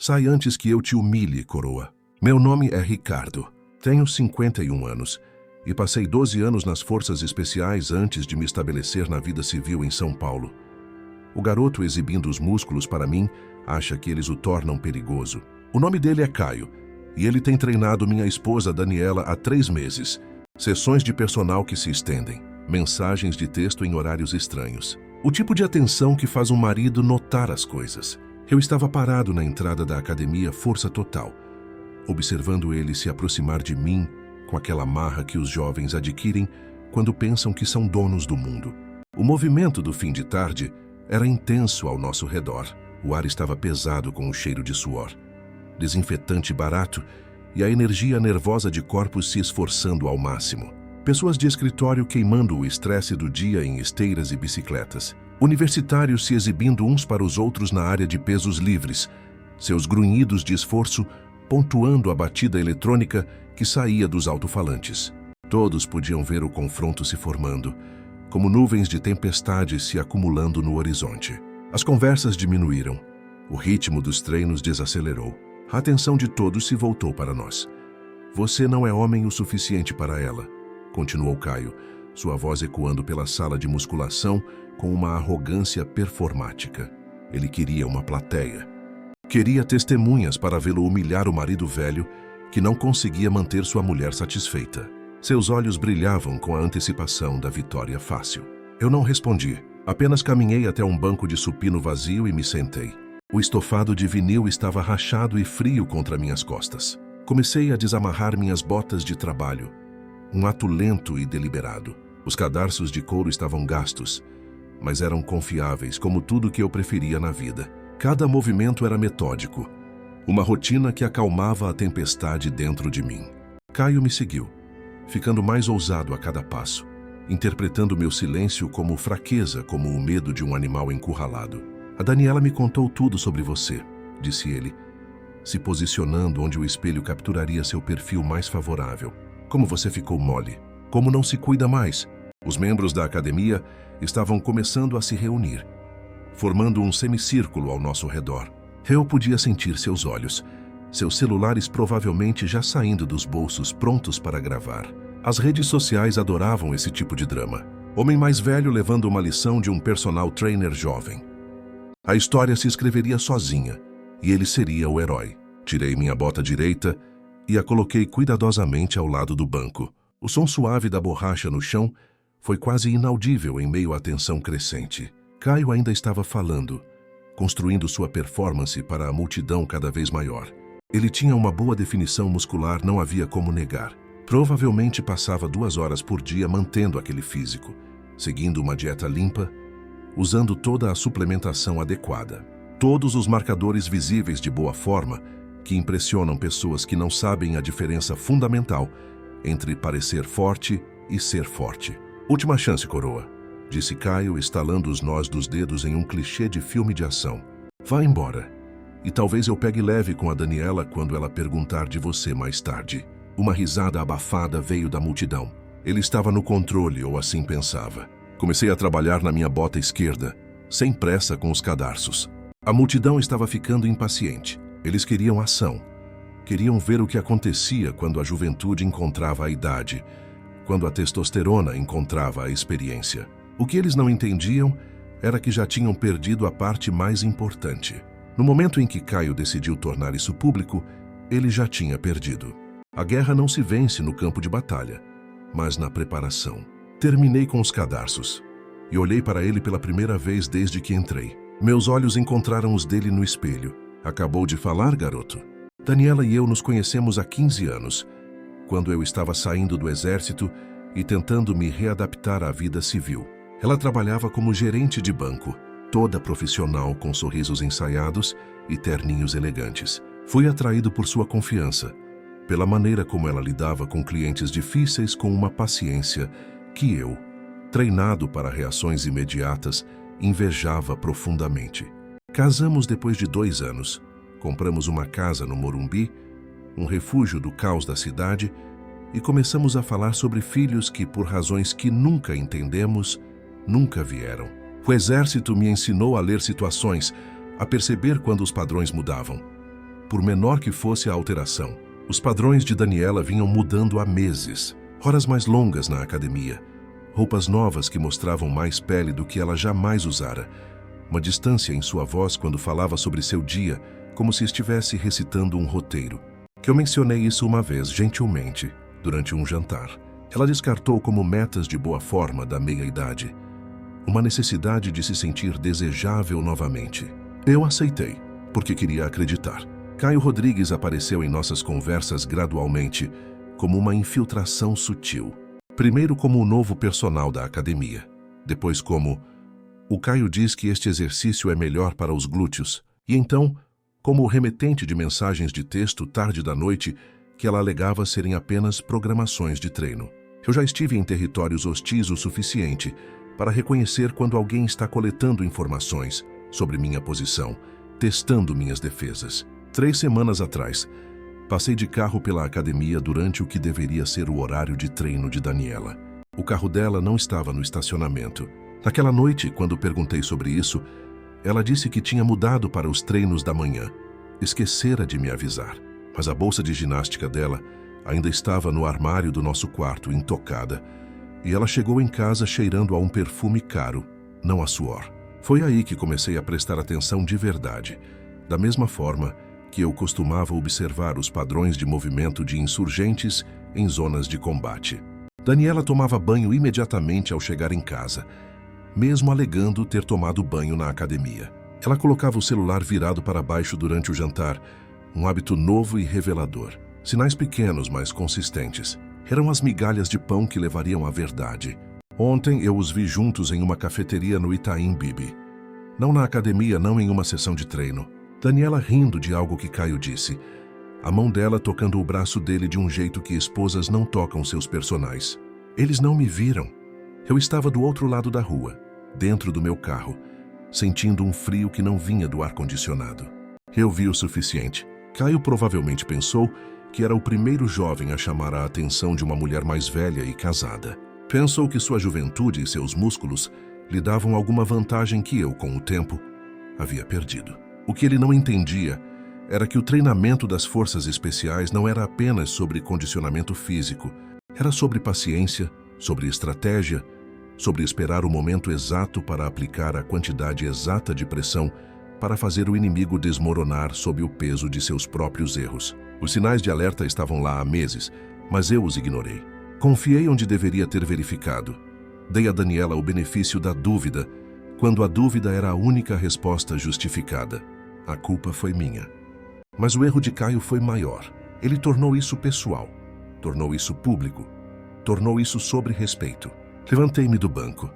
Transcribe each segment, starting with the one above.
Sai antes que eu te humilhe, coroa. Meu nome é Ricardo. Tenho 51 anos e passei 12 anos nas forças especiais antes de me estabelecer na vida civil em São Paulo. O garoto exibindo os músculos para mim acha que eles o tornam perigoso. O nome dele é Caio e ele tem treinado minha esposa Daniela há 3 meses. Sessões de personal que se estendem, mensagens de texto em horários estranhos. O tipo de atenção que faz um marido notar as coisas. Eu estava parado na entrada da academia força total, observando ele se aproximar de mim com aquela marra que os jovens adquirem quando pensam que são donos do mundo. O movimento do fim de tarde era intenso ao nosso redor. O ar estava pesado com o cheiro de suor, desinfetante barato e a energia nervosa de corpos se esforçando ao máximo. Pessoas de escritório queimando o estresse do dia em esteiras e bicicletas. Universitários se exibindo uns para os outros na área de pesos livres, seus grunhidos de esforço pontuando a batida eletrônica que saía dos alto-falantes. Todos podiam ver o confronto se formando, como nuvens de tempestade se acumulando no horizonte. As conversas diminuíram. O ritmo dos treinos desacelerou. A atenção de todos se voltou para nós. Você não é homem o suficiente para ela, continuou Caio, sua voz ecoando pela sala de musculação com uma arrogância performática. Ele queria uma plateia. Queria testemunhas para vê-lo humilhar o marido velho que não conseguia manter sua mulher satisfeita. Seus olhos brilhavam com a antecipação da vitória fácil. Eu não respondi, apenas caminhei até um banco de supino vazio e me sentei. O estofado de vinil estava rachado e frio contra minhas costas. Comecei a desamarrar minhas botas de trabalho. Um ato lento e deliberado. Os cadarços de couro estavam gastos, mas eram confiáveis, como tudo que eu preferia na vida. Cada movimento era metódico, uma rotina que acalmava a tempestade dentro de mim. Caio me seguiu, ficando mais ousado a cada passo, interpretando meu silêncio como fraqueza, como o medo de um animal encurralado. A Daniela me contou tudo sobre você, disse ele, se posicionando onde o espelho capturaria seu perfil mais favorável. Como você ficou mole, como não se cuida mais. Os membros da academia estavam começando a se reunir, formando um semicírculo ao nosso redor. Eu podia sentir seus olhos, seus celulares provavelmente já saindo dos bolsos prontos para gravar. As redes sociais adoravam esse tipo de drama. Homem mais velho levando uma lição de um personal trainer jovem. A história se escreveria sozinha, e ele seria o herói. Tirei minha bota direita e a coloquei cuidadosamente ao lado do banco. O som suave da borracha no chão foi quase inaudível em meio à tensão crescente. Caio ainda estava falando, construindo sua performance para a multidão cada vez maior. Ele tinha uma boa definição muscular, não havia como negar. Provavelmente passava 2 horas por dia mantendo aquele físico, seguindo uma dieta limpa, usando toda a suplementação adequada. Todos os marcadores visíveis de boa forma que impressionam pessoas que não sabem a diferença fundamental entre parecer forte e ser forte. Última chance, coroa, disse Caio, estalando os nós dos dedos em um clichê de filme de ação. Vá embora, e talvez eu pegue leve com a Daniela quando ela perguntar de você mais tarde. Uma risada abafada veio da multidão. Ele estava no controle, ou assim pensava. Comecei a trabalhar na minha bota esquerda, sem pressa com os cadarços. A multidão estava ficando impaciente. Eles queriam ação. Queriam ver o que acontecia quando a juventude encontrava a idade, quando a testosterona encontrava a experiência. O que eles não entendiam era que já tinham perdido a parte mais importante. No momento em que Caio decidiu tornar isso público, ele já tinha perdido. A guerra não se vence no campo de batalha, mas na preparação. Terminei com os cadarços e olhei para ele pela primeira vez desde que entrei. Meus olhos encontraram os dele no espelho. Acabou de falar, garoto? Daniela e eu nos conhecemos há 15 anos, quando eu estava saindo do exército e tentando me readaptar à vida civil. Ela trabalhava como gerente de banco, toda profissional com sorrisos ensaiados e terninhos elegantes. Fui atraído por sua confiança, pela maneira como ela lidava com clientes difíceis com uma paciência que eu, treinado para reações imediatas, invejava profundamente. Casamos depois de 2 anos, compramos uma casa no Morumbi, um refúgio do caos da cidade, e começamos a falar sobre filhos que, por razões que nunca entendemos, nunca vieram. O exército me ensinou a ler situações, a perceber quando os padrões mudavam. Por menor que fosse a alteração, os padrões de Daniela vinham mudando há meses. Horas mais longas na academia, roupas novas que mostravam mais pele do que ela jamais usara, uma distância em sua voz quando falava sobre seu dia, como se estivesse recitando um roteiro. Que eu mencionei isso uma vez, gentilmente, durante um jantar. Ela descartou como metas de boa forma da meia-idade, uma necessidade de se sentir desejável novamente. Eu aceitei, porque queria acreditar. Caio Rodrigues apareceu em nossas conversas gradualmente, como uma infiltração sutil. Primeiro como o novo personal da academia, depois como o Caio diz que este exercício é melhor para os glúteos, e então como o remetente de mensagens de texto tarde da noite que ela alegava serem apenas programações de treino. Eu já estive em territórios hostis o suficiente para reconhecer quando alguém está coletando informações sobre minha posição, testando minhas defesas. 3 semanas atrás, passei de carro pela academia durante o que deveria ser o horário de treino de Daniela. O carro dela não estava no estacionamento. Naquela noite, quando perguntei sobre isso, ela disse que tinha mudado para os treinos da manhã. Esquecera de me avisar. Mas a bolsa de ginástica dela ainda estava no armário do nosso quarto, intocada, e ela chegou em casa cheirando a um perfume caro, não a suor. Foi aí que comecei a prestar atenção de verdade, da mesma forma que eu costumava observar os padrões de movimento de insurgentes em zonas de combate. Daniela tomava banho imediatamente ao chegar em casa, mesmo alegando ter tomado banho na academia. Ela colocava o celular virado para baixo durante o jantar, um hábito novo e revelador. Sinais pequenos, mas consistentes. Eram as migalhas de pão que levariam à verdade. Ontem eu os vi juntos em uma cafeteria no Itaim Bibi. Não na academia, não em uma sessão de treino. Daniela rindo de algo que Caio disse. A mão dela tocando o braço dele de um jeito que esposas não tocam seus personagens. Eles não me viram. Eu estava do outro lado da rua, dentro do meu carro, sentindo um frio que não vinha do ar-condicionado. Eu vi o suficiente. Caio provavelmente pensou que era o primeiro jovem a chamar a atenção de uma mulher mais velha e casada. Pensou que sua juventude e seus músculos lhe davam alguma vantagem que eu, com o tempo, havia perdido. O que ele não entendia era que o treinamento das forças especiais não era apenas sobre condicionamento físico, era sobre paciência, sobre estratégia, sobre esperar o momento exato para aplicar a quantidade exata de pressão para fazer o inimigo desmoronar sob o peso de seus próprios erros. Os sinais de alerta estavam lá há meses, mas eu os ignorei. Confiei onde deveria ter verificado. Dei a Daniela o benefício da dúvida, quando a dúvida era a única resposta justificada. A culpa foi minha. Mas o erro de Caio foi maior. Ele tornou isso pessoal, tornou isso público, tornou isso sobre respeito. Levantei-me do banco,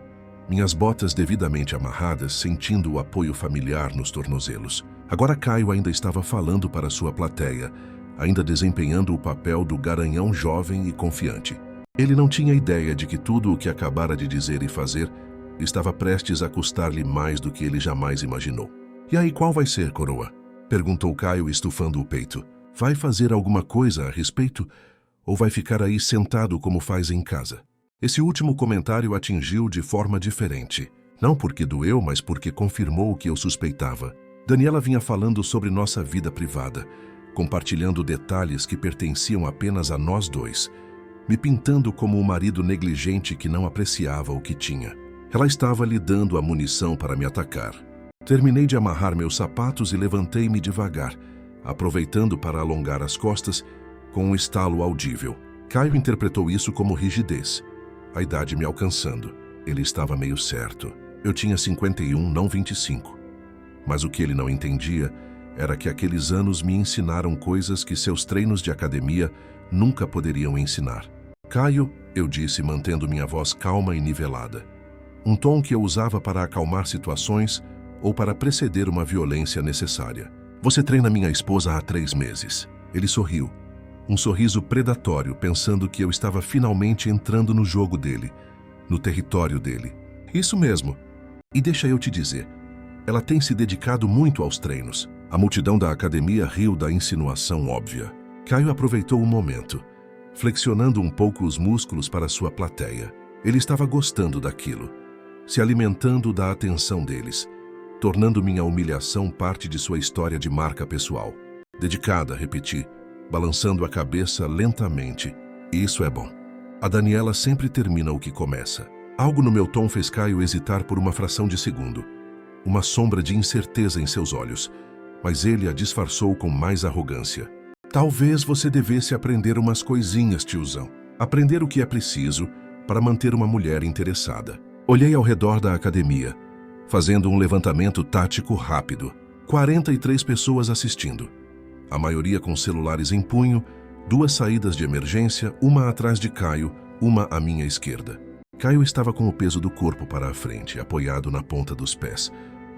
minhas botas devidamente amarradas, sentindo o apoio familiar nos tornozelos. Agora Caio ainda estava falando para sua plateia, ainda desempenhando o papel do garanhão jovem e confiante. Ele não tinha ideia de que tudo o que acabara de dizer e fazer estava prestes a custar-lhe mais do que ele jamais imaginou. E aí, qual vai ser, coroa? Perguntou Caio, estufando o peito. Vai fazer alguma coisa a respeito? Ou vai ficar aí sentado como faz em casa? Esse último comentário atingiu de forma diferente. Não porque doeu, mas porque confirmou o que eu suspeitava. Daniela vinha falando sobre nossa vida privada, compartilhando detalhes que pertenciam apenas a nós dois, me pintando como um marido negligente que não apreciava o que tinha. Ela estava lhe dando a munição para me atacar. Terminei de amarrar meus sapatos e levantei-me devagar, aproveitando para alongar as costas com um estalo audível. Caio interpretou isso como rigidez, a idade me alcançando. Ele estava meio certo. Eu tinha 51, não 25. Mas o que ele não entendia era que aqueles anos me ensinaram coisas que seus treinos de academia nunca poderiam ensinar. Caio, eu disse, mantendo minha voz calma e nivelada. Um tom que eu usava para acalmar situações ou para preceder uma violência necessária. Você treina minha esposa há 3 meses. Ele sorriu. Um sorriso predatório, pensando que eu estava finalmente entrando no jogo dele, no território dele. Isso mesmo. E deixa eu te dizer, ela tem se dedicado muito aos treinos. A multidão da academia riu da insinuação óbvia. Caio aproveitou o momento, flexionando um pouco os músculos para sua plateia. Ele estava gostando daquilo, se alimentando da atenção deles, tornando minha humilhação parte de sua história de marca pessoal. Dedicada, repeti, balançando a cabeça lentamente. Isso é bom. A Daniela sempre termina o que começa. Algo no meu tom fez Caio hesitar por uma fração de segundo. Uma sombra de incerteza em seus olhos, mas ele a disfarçou com mais arrogância. Talvez você devesse aprender umas coisinhas, tiozão. Aprender o que é preciso para manter uma mulher interessada. Olhei ao redor da academia, fazendo um levantamento tático rápido. 43 pessoas assistindo. A maioria com celulares em punho, 2 saídas de emergência, uma atrás de Caio, uma à minha esquerda. Caio estava com o peso do corpo para a frente, apoiado na ponta dos pés.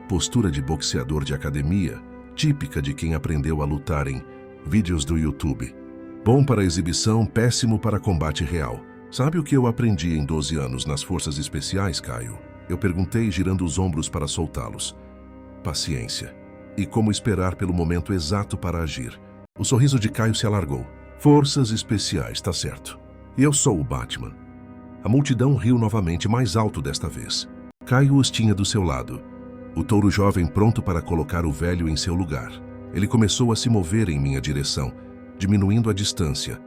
Postura de boxeador de academia, típica de quem aprendeu a lutar em vídeos do YouTube. Bom para exibição, péssimo para combate real. Sabe o que eu aprendi em 12 anos nas forças especiais, Caio? Eu perguntei, girando os ombros para soltá-los. Paciência. E como esperar pelo momento exato para agir. O sorriso de Caio se alargou. Forças especiais, tá certo. Eu sou o Batman. A multidão riu novamente, mais alto desta vez. Caio os tinha do seu lado. O touro jovem pronto para colocar o velho em seu lugar. Ele começou a se mover em minha direção, diminuindo a distância.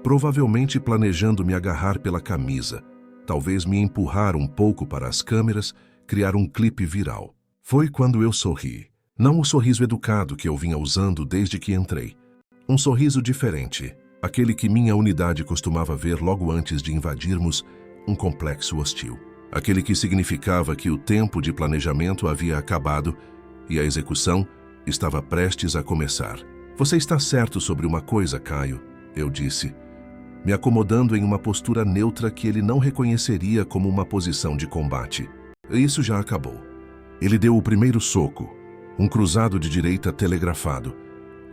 Provavelmente planejando me agarrar pela camisa. Talvez me empurrar um pouco para as câmeras, criar um clipe viral. Foi quando eu sorri. Não o sorriso educado que eu vinha usando desde que entrei. Um sorriso diferente, aquele que minha unidade costumava ver logo antes de invadirmos um complexo hostil. Aquele que significava que o tempo de planejamento havia acabado e a execução estava prestes a começar. Você está certo sobre uma coisa, Caio, eu disse, me acomodando em uma postura neutra que ele não reconheceria como uma posição de combate. Isso já acabou. Ele deu o primeiro soco, um cruzado de direita telegrafado,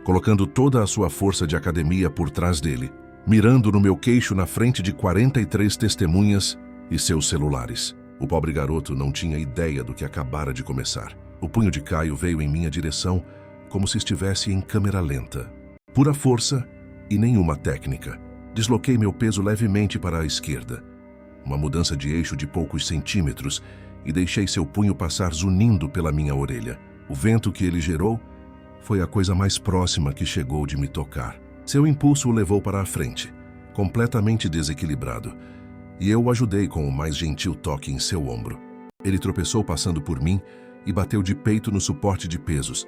colocando toda a sua força de academia por trás dele, mirando no meu queixo na frente de 43 testemunhas e seus celulares. O pobre garoto não tinha ideia do que acabara de começar. O punho de Caio veio em minha direção como se estivesse em câmera lenta. Pura força e nenhuma técnica. Desloquei meu peso levemente para a esquerda. Uma mudança de eixo de poucos centímetros e deixei seu punho passar zunindo pela minha orelha. O vento que ele gerou foi a coisa mais próxima que chegou de me tocar. Seu impulso o levou para a frente, completamente desequilibrado, e eu o ajudei com o mais gentil toque em seu ombro. Ele tropeçou passando por mim e bateu de peito no suporte de pesos,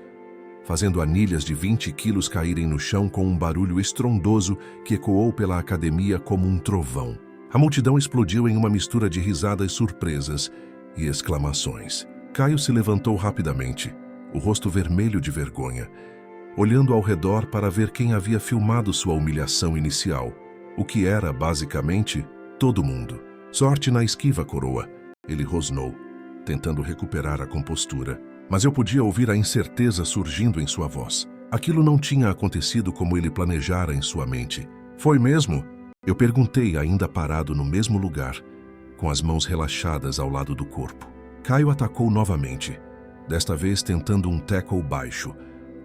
fazendo anilhas de 20 quilos caírem no chão com um barulho estrondoso que ecoou pela academia como um trovão. A multidão explodiu em uma mistura de risadas surpresas e exclamações. Caio se levantou rapidamente, o rosto vermelho de vergonha, olhando ao redor para ver quem havia filmado sua humilhação inicial, o que era, basicamente, todo mundo. Sorte na esquiva, coroa, ele rosnou, tentando recuperar a compostura. Mas eu podia ouvir a incerteza surgindo em sua voz. Aquilo não tinha acontecido como ele planejara em sua mente. Foi mesmo? Eu perguntei, ainda parado no mesmo lugar, com as mãos relaxadas ao lado do corpo. Caio atacou novamente, desta vez tentando um tackle baixo,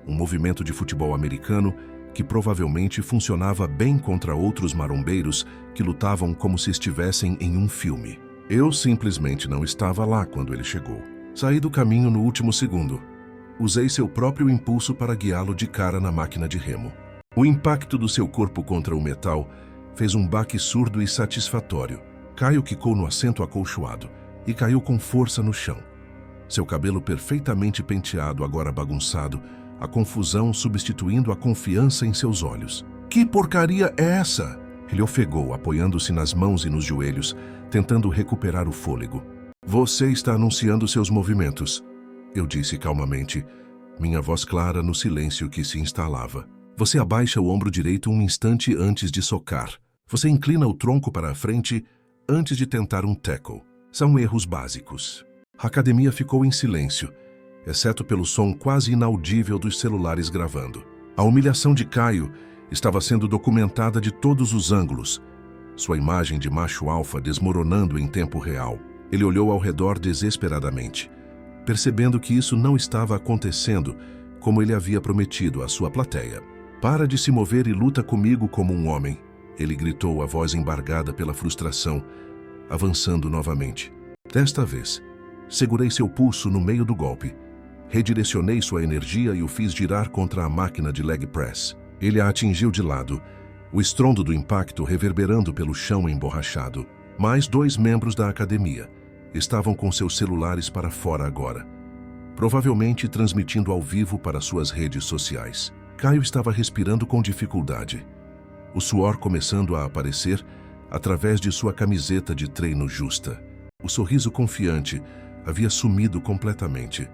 um movimento de futebol americano que provavelmente funcionava bem contra outros marombeiros que lutavam como se estivessem em um filme. Eu simplesmente não estava lá quando ele chegou. Saí do caminho no último segundo. Usei seu próprio impulso para guiá-lo de cara na máquina de remo. O impacto do seu corpo contra o metal fez um baque surdo e satisfatório. Caio quicou no assento acolchoado e caiu com força no chão. Seu cabelo perfeitamente penteado, agora bagunçado, a confusão substituindo a confiança em seus olhos. Que porcaria é essa? Ele ofegou, apoiando-se nas mãos e nos joelhos, tentando recuperar o fôlego. Você está anunciando seus movimentos, eu disse calmamente, minha voz clara no silêncio que se instalava. Você abaixa o ombro direito um instante antes de socar. Você inclina o tronco para a frente antes de tentar um tackle. São erros básicos. A academia ficou em silêncio, exceto pelo som quase inaudível dos celulares gravando. A humilhação de Caio estava sendo documentada de todos os ângulos, sua imagem de macho alfa desmoronando em tempo real. Ele olhou ao redor desesperadamente, percebendo que isso não estava acontecendo como ele havia prometido à sua plateia. Para de se mover e luta comigo como um homem, ele gritou, a voz embargada pela frustração, avançando novamente. Desta vez, segurei seu pulso no meio do golpe, Redirecionei sua energia e o fiz girar contra a máquina de leg press. Ele a atingiu de lado, o estrondo do impacto reverberando pelo chão emborrachado. Mais 2 membros da academia estavam com seus celulares para fora agora, provavelmente transmitindo ao vivo para suas redes sociais. Caio estava respirando com dificuldade, o suor começando a aparecer através de sua camiseta de treino justa. O sorriso confiante havia sumido completamente,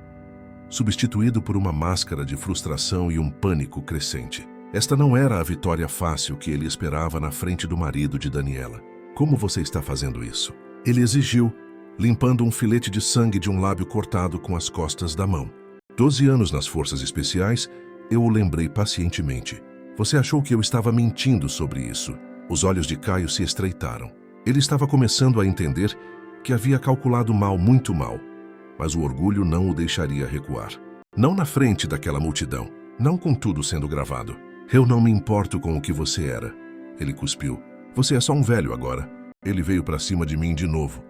substituído por uma máscara de frustração e um pânico crescente. Esta não era a vitória fácil que ele esperava na frente do marido de Daniela. Como você está fazendo isso? Ele exigiu, limpando um filete de sangue de um lábio cortado com as costas da mão. 12 anos nas forças especiais, eu o lembrei pacientemente. Você achou que eu estava mentindo sobre isso? Os olhos de Caio se estreitaram. Ele estava começando a entender que havia calculado mal, muito mal. Mas o orgulho não o deixaria recuar. Não na frente daquela multidão, não com tudo sendo gravado. Eu não me importo com o que você era. Ele cuspiu. Você é só um velho agora. Ele veio para cima de mim de novo.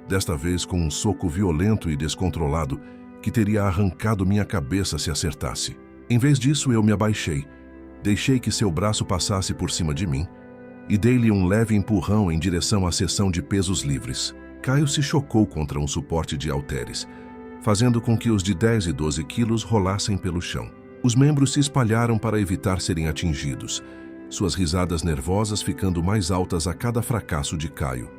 Desta vez com um soco violento e descontrolado que teria arrancado minha cabeça se acertasse. Em vez disso, eu me abaixei. Deixei que seu braço passasse por cima de mim e dei-lhe um leve empurrão em direção à seção de pesos livres. Caio se chocou contra um suporte de halteres, fazendo com que os de 10 e 12 quilos rolassem pelo chão. Os membros se espalharam para evitar serem atingidos, suas risadas nervosas ficando mais altas a cada fracasso de Caio.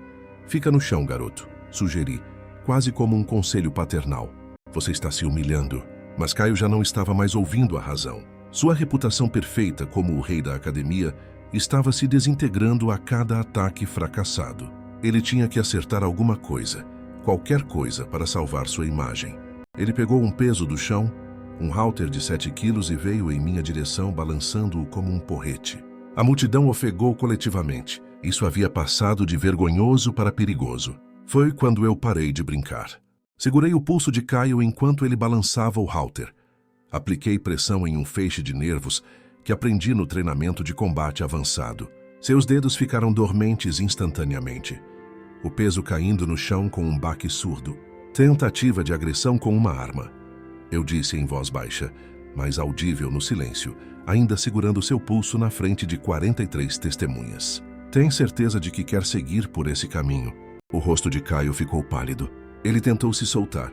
Fica no chão, garoto, sugeri, quase como um conselho paternal. Você está se humilhando. Mas Caio já não estava mais ouvindo a razão. Sua reputação perfeita como o rei da academia estava se desintegrando a cada ataque fracassado. Ele tinha que acertar alguma coisa, qualquer coisa, para salvar sua imagem. Ele pegou um peso do chão, um halter de 7 quilos, e veio em minha direção balançando-o como um porrete. A multidão ofegou coletivamente. Isso havia passado de vergonhoso para perigoso. Foi quando eu parei de brincar. Segurei o pulso de Caio enquanto ele balançava o halter. Apliquei pressão em um feixe de nervos que aprendi no treinamento de combate avançado. Seus dedos ficaram dormentes instantaneamente, o peso caindo no chão com um baque surdo. Tentativa de agressão com uma arma. Eu disse em voz baixa, mas audível no silêncio, ainda segurando seu pulso na frente de 43 testemunhas. Tem certeza de que quer seguir por esse caminho? O rosto de Caio ficou pálido. Ele tentou se soltar,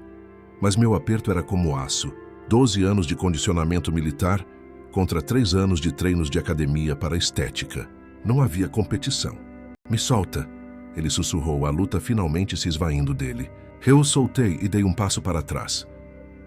mas meu aperto era como aço. 12 anos de condicionamento militar contra 3 anos de treinos de academia para estética. Não havia competição. Me solta, ele sussurrou, a luta finalmente se esvaindo dele. Eu o soltei e dei um passo para trás.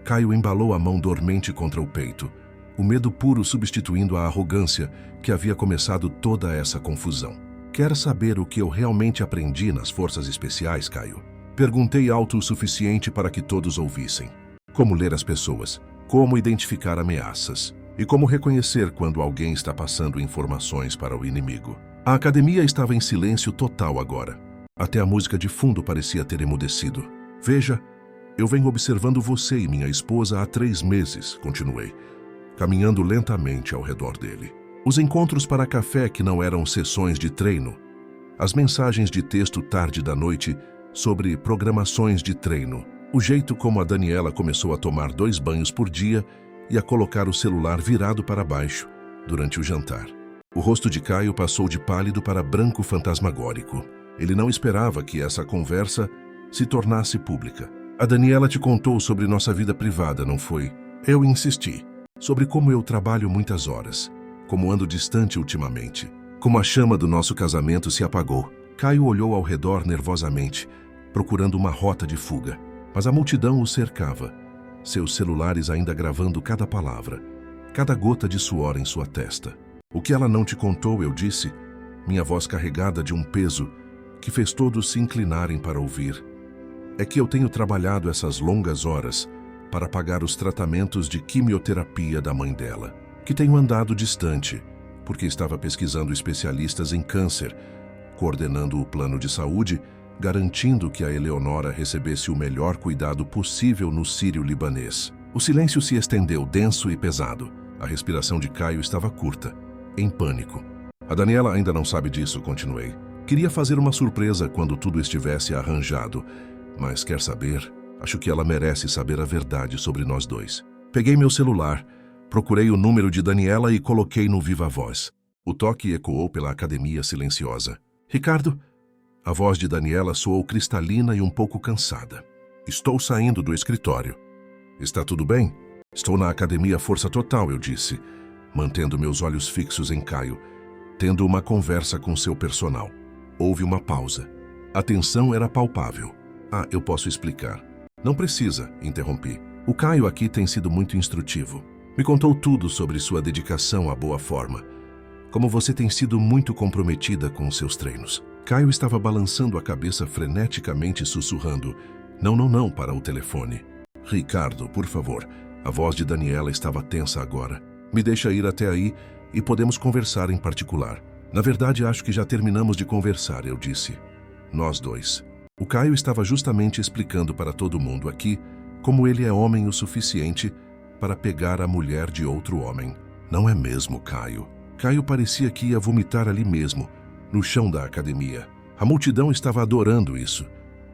Caio embalou a mão dormente contra o peito, o medo puro substituindo a arrogância que havia começado toda essa confusão. Quer saber o que eu realmente aprendi nas forças especiais, Caio? Perguntei alto o suficiente para que todos ouvissem. Como ler as pessoas, como identificar ameaças e como reconhecer quando alguém está passando informações para o inimigo. A academia estava em silêncio total agora. Até a música de fundo parecia ter emudecido. Veja, eu venho observando você e minha esposa há 3 meses, continuei, caminhando lentamente ao redor dele. Os encontros para café que não eram sessões de treino, as mensagens de texto tarde da noite sobre programações de treino, o jeito como a Daniela começou a tomar 2 banhos por dia e a colocar o celular virado para baixo durante o jantar. O rosto de Caio passou de pálido para branco fantasmagórico. Ele não esperava que essa conversa se tornasse pública. A Daniela te contou sobre nossa vida privada, não foi? Eu insisti. Sobre como eu trabalho muitas horas, como ando distante ultimamente, como a chama do nosso casamento se apagou. Caio olhou ao redor nervosamente, procurando uma rota de fuga, mas a multidão o cercava, seus celulares ainda gravando cada palavra, cada gota de suor em sua testa. O que ela não te contou, eu disse, minha voz carregada de um peso que fez todos se inclinarem para ouvir, é que eu tenho trabalhado essas longas horas para pagar os tratamentos de quimioterapia da mãe dela, que tenho andado distante, porque estava pesquisando especialistas em câncer, coordenando o plano de saúde, garantindo que a Eleonora recebesse o melhor cuidado possível no Sírio-Libanês. O silêncio se estendeu, denso e pesado. A respiração de Caio estava curta, em pânico. A Daniela ainda não sabe disso, continuei. Queria fazer uma surpresa quando tudo estivesse arranjado, mas quer saber? Acho que ela merece saber a verdade sobre nós dois. Peguei meu celular, procurei o número de Daniela e coloquei no viva voz. O toque ecoou pela academia silenciosa. Ricardo? A voz de Daniela soou cristalina e um pouco cansada. Estou saindo do escritório. Está tudo bem? Estou na academia Força Total, eu disse, mantendo meus olhos fixos em Caio, tendo uma conversa com seu personal. Houve uma pausa. A tensão era palpável. Ah, eu posso explicar. Não precisa, interrompi. O Caio aqui tem sido muito instrutivo. Me contou tudo sobre sua dedicação à boa forma. Como você tem sido muito comprometida com os seus treinos. Caio estava balançando a cabeça freneticamente, sussurrando, não, para o telefone. Ricardo, por favor. A voz de Daniela estava tensa agora. Me deixa ir até aí e podemos conversar em particular. Na verdade, acho que já terminamos de conversar, eu disse. Nós dois. O Caio estava justamente explicando para todo mundo aqui como ele é homem o suficiente para pegar a mulher de outro homem. Não é mesmo, Caio? Caio parecia que ia vomitar ali mesmo, no chão da academia. A multidão estava adorando isso.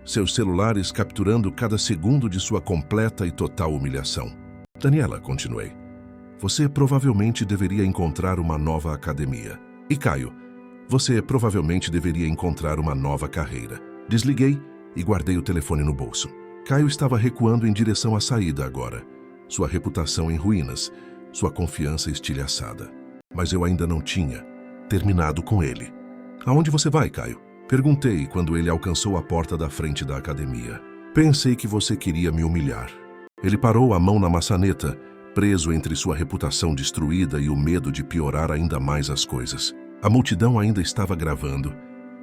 Seus celulares capturando cada segundo de sua completa e total humilhação. Daniela, continuei. Você provavelmente deveria encontrar uma nova academia. E Caio, você provavelmente deveria encontrar uma nova carreira. Desliguei e guardei o telefone no bolso. Caio estava recuando em direção à saída agora. Sua reputação em ruínas, sua confiança estilhaçada. Mas eu ainda não tinha terminado com ele. Aonde você vai, Caio? Perguntei quando ele alcançou a porta da frente da academia. Pensei que você queria me humilhar. Ele parou a mão na maçaneta, preso entre sua reputação destruída e o medo de piorar ainda mais as coisas. A multidão ainda estava gravando,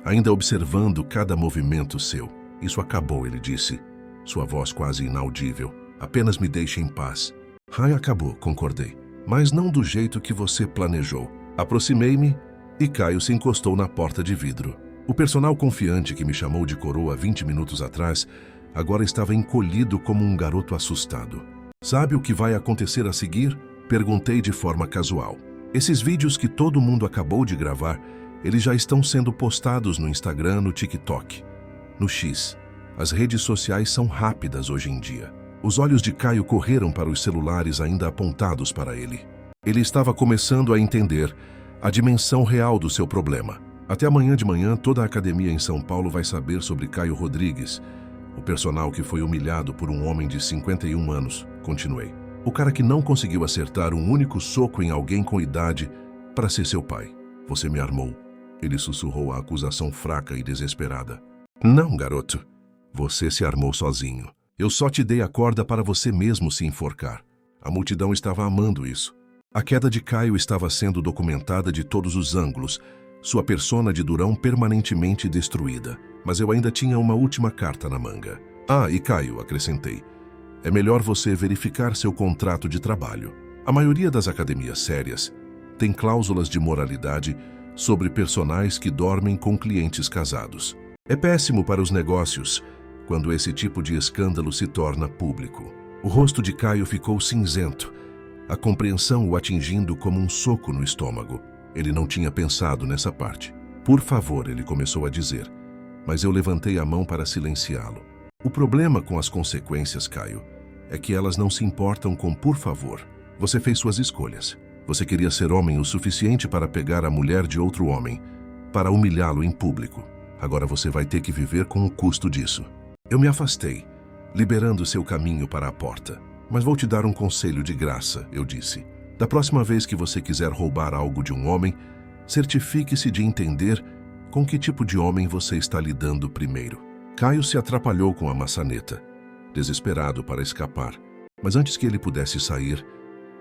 ainda observando cada movimento seu. Isso acabou, ele disse, sua voz quase inaudível. Apenas me deixe em paz. Ai, acabou, concordei. Mas não do jeito que você planejou. Aproximei-me e Caio se encostou na porta de vidro. O personal confiante que me chamou de coroa 20 minutos atrás agora estava encolhido como um garoto assustado. Sabe o que vai acontecer a seguir? Perguntei de forma casual. Esses vídeos que todo mundo acabou de gravar, eles já estão sendo postados no Instagram, no TikTok, no X. As redes sociais são rápidas hoje em dia. Os olhos de Caio correram para os celulares ainda apontados para ele. Ele estava começando a entender a dimensão real do seu problema. Até amanhã de manhã, toda a academia em São Paulo vai saber sobre Caio Rodrigues, o personal que foi humilhado por um homem de 51 anos, continuei. O cara que não conseguiu acertar um único soco em alguém com idade para ser seu pai. Você me armou. Ele sussurrou a acusação fraca e desesperada. Não, garoto. Você se armou sozinho. Eu só te dei a corda para você mesmo se enforcar. A multidão estava amando isso. A queda de Caio estava sendo documentada de todos os ângulos, sua persona de durão permanentemente destruída. Mas eu ainda tinha uma última carta na manga. Ah, e Caio, acrescentei, é melhor você verificar seu contrato de trabalho. A maioria das academias sérias tem cláusulas de moralidade sobre personagens que dormem com clientes casados. É péssimo para os negócios quando esse tipo de escândalo se torna público. O rosto de Caio ficou cinzento, a compreensão o atingindo como um soco no estômago. Ele não tinha pensado nessa parte. Por favor, ele começou a dizer, mas eu levantei a mão para silenciá-lo. O problema com as consequências, Caio, é que elas não se importam com por favor. Você fez suas escolhas. Você queria ser homem o suficiente para pegar a mulher de outro homem, para humilhá-lo em público. Agora você vai ter que viver com o custo disso. Eu me afastei, liberando seu caminho para a porta. Mas vou te dar um conselho de graça, eu disse. Da próxima vez que você quiser roubar algo de um homem, certifique-se de entender com que tipo de homem você está lidando primeiro. Caio se atrapalhou com a maçaneta, desesperado para escapar. Mas antes que ele pudesse sair,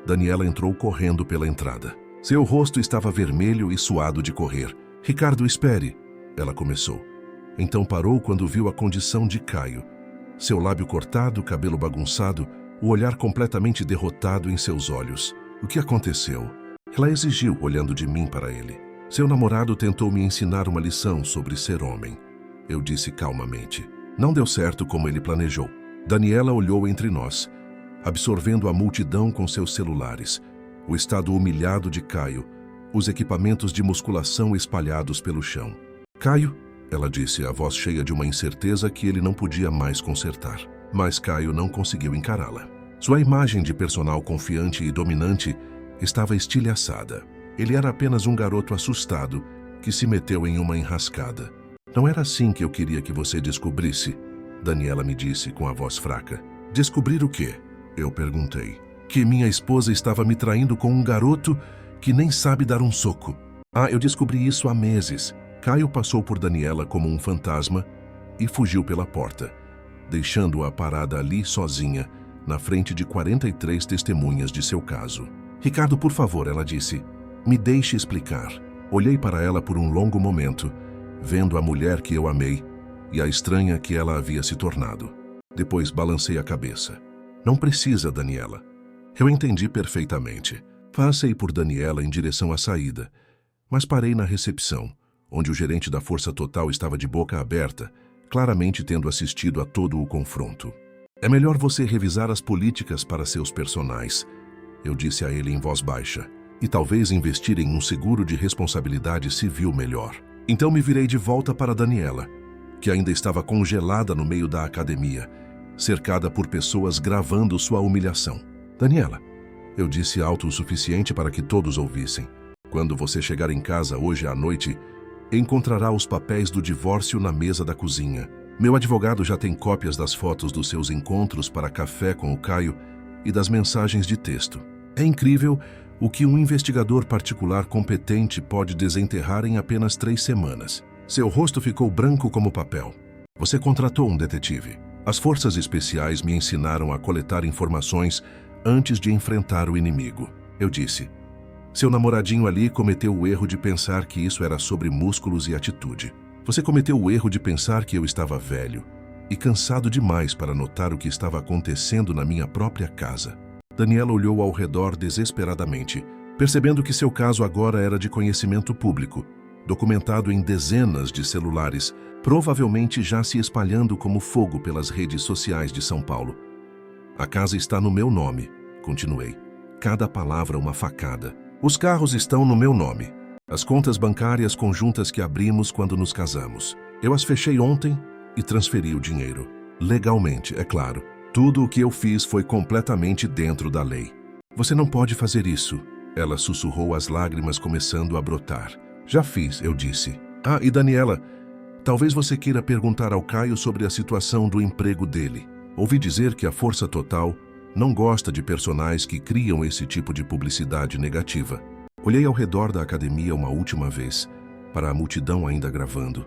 Daniela entrou correndo pela entrada. Seu rosto estava vermelho e suado de correr. Ricardo, espere, ela começou. Então parou quando viu a condição de Caio. Seu lábio cortado, cabelo bagunçado, o olhar completamente derrotado em seus olhos. O que aconteceu? Ela exigiu, olhando de mim para ele. Seu namorado tentou me ensinar uma lição sobre ser homem. Eu disse calmamente. Não deu certo como ele planejou. Daniela olhou entre nós, absorvendo a multidão com seus celulares, o estado humilhado de Caio, os equipamentos de musculação espalhados pelo chão. Caio, ela disse, a voz cheia de uma incerteza que ele não podia mais consertar. Mas Caio não conseguiu encará-la. Sua imagem de personal confiante e dominante estava estilhaçada. Ele era apenas um garoto assustado que se meteu em uma enrascada. Não era assim que eu queria que você descobrisse, Daniela me disse com a voz fraca. Descobrir o quê? Eu perguntei. Que minha esposa estava me traindo com um garoto que nem sabe dar um soco. Eu descobri isso há meses. Caio passou por Daniela como um fantasma e fugiu pela porta, deixando-a parada ali sozinha, na frente de 43 testemunhas de seu caso. Ricardo, por favor, ela disse. Me deixe explicar. Olhei para ela por um longo momento, vendo a mulher que eu amei e a estranha que ela havia se tornado. Depois balancei a cabeça. Não precisa, Daniela. Eu entendi perfeitamente. Passei por Daniela em direção à saída, mas parei na recepção, onde o gerente da Força Total estava de boca aberta, claramente tendo assistido a todo o confronto. É melhor você revisar as políticas para seus personagens, eu disse a ele em voz baixa, e talvez investir em um seguro de responsabilidade civil melhor. Então me virei de volta para Daniela, que ainda estava congelada no meio da academia, cercada por pessoas gravando sua humilhação. Daniela, eu disse alto o suficiente para que todos ouvissem. Quando você chegar em casa hoje à noite, encontrará os papéis do divórcio na mesa da cozinha. Meu advogado já tem cópias das fotos dos seus encontros para café com o Caio e das mensagens de texto. É incrível o que um investigador particular competente pode desenterrar em apenas 3 semanas. Seu rosto ficou branco como papel. Você contratou um detetive. As forças especiais me ensinaram a coletar informações antes de enfrentar o inimigo. Eu disse. Seu namoradinho ali cometeu o erro de pensar que isso era sobre músculos e atitude. Você cometeu o erro de pensar que eu estava velho e cansado demais para notar o que estava acontecendo na minha própria casa. Daniela olhou ao redor desesperadamente, percebendo que seu caso agora era de conhecimento público, documentado em dezenas de celulares, provavelmente já se espalhando como fogo pelas redes sociais de São Paulo. A casa está no meu nome, continuei. Cada palavra uma facada. Os carros estão no meu nome. As contas bancárias conjuntas que abrimos quando nos casamos. Eu as fechei ontem e transferi o dinheiro. Legalmente, é claro. Tudo o que eu fiz foi completamente dentro da lei. Você não pode fazer isso. Ela sussurrou, as lágrimas começando a brotar. Já fiz, eu disse. E Daniela, talvez você queira perguntar ao Caio sobre a situação do emprego dele. Ouvi dizer que a Força Total não gosta de personagens que criam esse tipo de publicidade negativa. Olhei ao redor da academia uma última vez, para a multidão ainda gravando,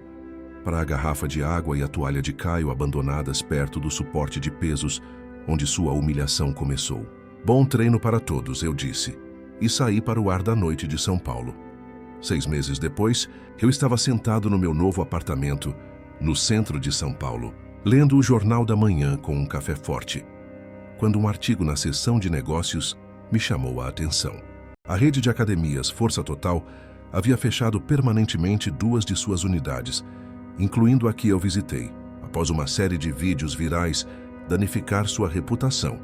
para a garrafa de água e a toalha de Caio abandonadas perto do suporte de pesos, onde sua humilhação começou. Bom treino para todos, eu disse, e saí para o ar da noite de São Paulo. 6 meses depois, eu estava sentado no meu novo apartamento, no centro de São Paulo, lendo o Jornal da Manhã com um café forte, quando um artigo na seção de negócios me chamou a atenção. A rede de academias Força Total havia fechado permanentemente 2 de suas unidades, incluindo a que eu visitei, após uma série de vídeos virais danificar sua reputação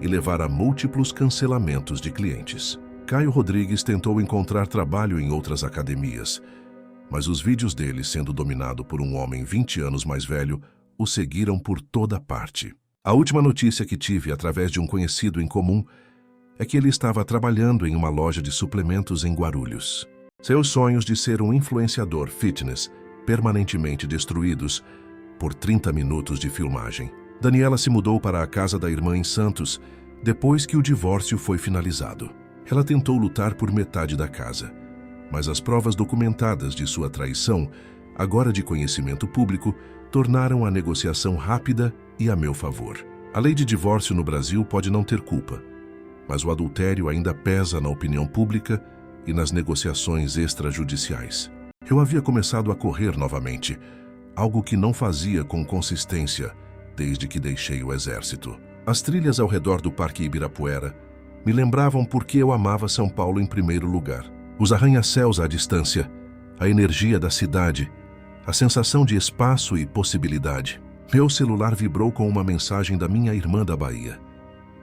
e levar a múltiplos cancelamentos de clientes. Caio Rodrigues tentou encontrar trabalho em outras academias, mas os vídeos dele, sendo dominado por um homem 20 anos mais velho, o seguiram por toda parte. A última notícia que tive através de um conhecido em comum é que ele estava trabalhando em uma loja de suplementos em Guarulhos. Seus sonhos de ser um influenciador fitness permanentemente destruídos por 30 minutos de filmagem. Daniela se mudou para a casa da irmã em Santos depois que o divórcio foi finalizado. Ela tentou lutar por metade da casa, mas as provas documentadas de sua traição, agora de conhecimento público, tornaram a negociação rápida e a meu favor. A lei de divórcio no Brasil pode não ter culpa, mas o adultério ainda pesa na opinião pública e nas negociações extrajudiciais. Eu havia começado a correr novamente, algo que não fazia com consistência desde que deixei o exército. As trilhas ao redor do Parque Ibirapuera me lembravam por que eu amava São Paulo em primeiro lugar. Os arranha-céus à distância, a energia da cidade, a sensação de espaço e possibilidade. Meu celular vibrou com uma mensagem da minha irmã da Bahia.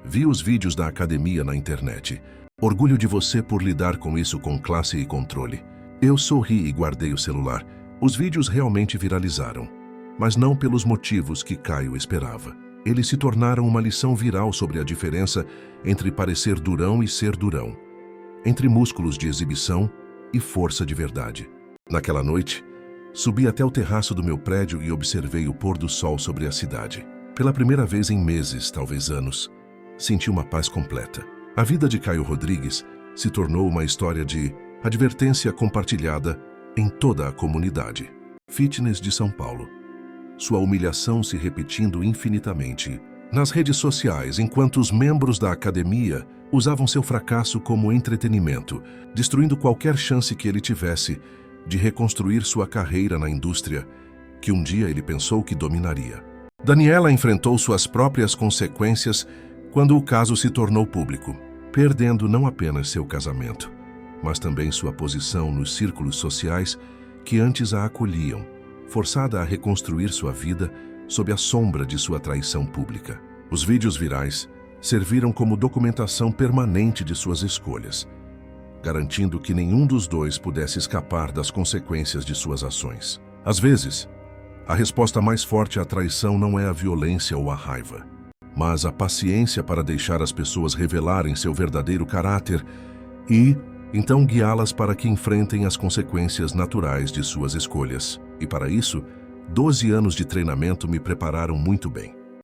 Vi os vídeos da academia na internet. Orgulho de você por lidar com isso com classe e controle. Eu sorri e guardei o celular. Os vídeos realmente viralizaram, mas não pelos motivos que Caio esperava. eles se tornaram uma lição viral sobre a diferença entre parecer durão e ser durão, entre músculos de exibição e força de verdade. Naquela noite, subi até o terraço do meu prédio e observei o pôr do sol sobre a cidade. Pela primeira vez em meses, talvez anos, senti uma paz completa. A vida de Caio Rodrigues se tornou uma história de advertência compartilhada em toda a comunidade. Fitness de São Paulo. Sua humilhação se repetindo infinitamente nas redes sociais, enquanto os membros da academia usavam seu fracasso como entretenimento, destruindo qualquer chance que ele tivesse de reconstruir sua carreira na indústria, que um dia ele pensou que dominaria. Daniela enfrentou suas próprias consequências quando o caso se tornou público, perdendo não apenas seu casamento, mas também sua posição nos círculos sociais que antes a acolhiam, forçada a reconstruir sua vida sob a sombra de sua traição pública. Os vídeos virais serviram como documentação permanente de suas escolhas, garantindo que nenhum dos dois pudesse escapar das consequências de suas ações. Às vezes, a resposta mais forte à traição não é a violência ou a raiva, mas a paciência para deixar as pessoas revelarem seu verdadeiro caráter e, então, guiá-las para que enfrentem as consequências naturais de suas escolhas. E para isso, 12 anos de treinamento me prepararam muito bem.